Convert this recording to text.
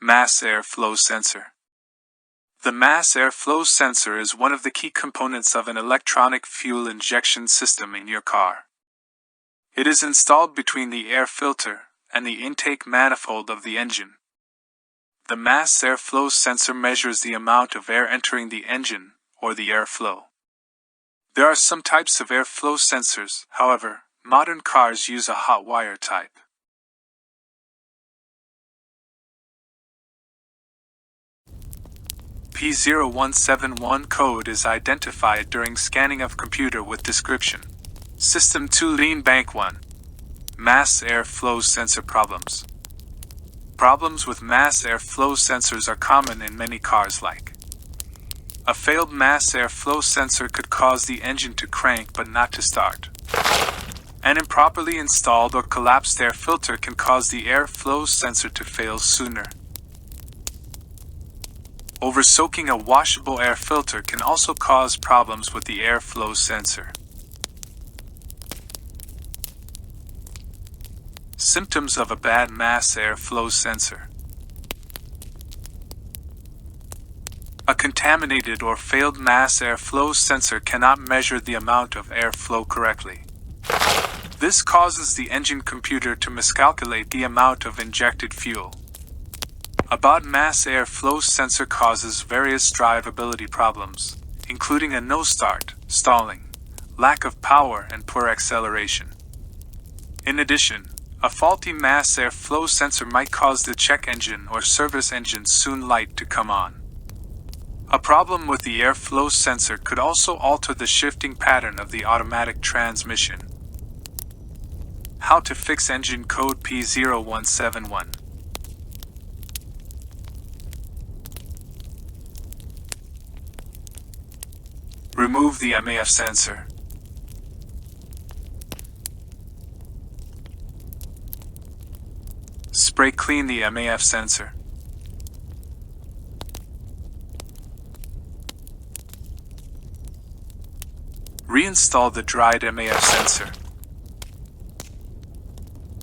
Mass airflow sensor. The mass airflow sensor is one of the key components of an electronic fuel injection system in your car. It is installed between the air filter and the intake manifold of the engine. The mass airflow sensor measures the amount of air entering the engine, or the airflow. There are some types of airflow sensors, however, modern cars use a hot wire type. P0171 code is identified during scanning of computer with description. System 2 Lean Bank 1. Mass airflow sensor problems. Problems with mass airflow sensors are common in many cars like. A failed mass airflow sensor could cause the engine to crank but not to start. An improperly installed or collapsed air filter can cause the airflow sensor to fail sooner. Oversoaking a washable air filter can also cause problems with the airflow sensor. Symptoms of a bad mass airflow sensor. A contaminated or failed mass airflow sensor cannot measure the amount of airflow correctly. This causes the engine computer to miscalculate the amount of injected fuel. A bad mass airflow sensor causes various drivability problems, including a no-start, stalling, lack of power, and poor acceleration. In addition, a faulty mass airflow sensor might cause the check engine or service engine soon light to come on. A problem with the airflow sensor could also alter the shifting pattern of the automatic transmission. How to fix engine code P0171. Remove the MAF sensor. Spray clean the MAF sensor. Reinstall the dried MAF sensor.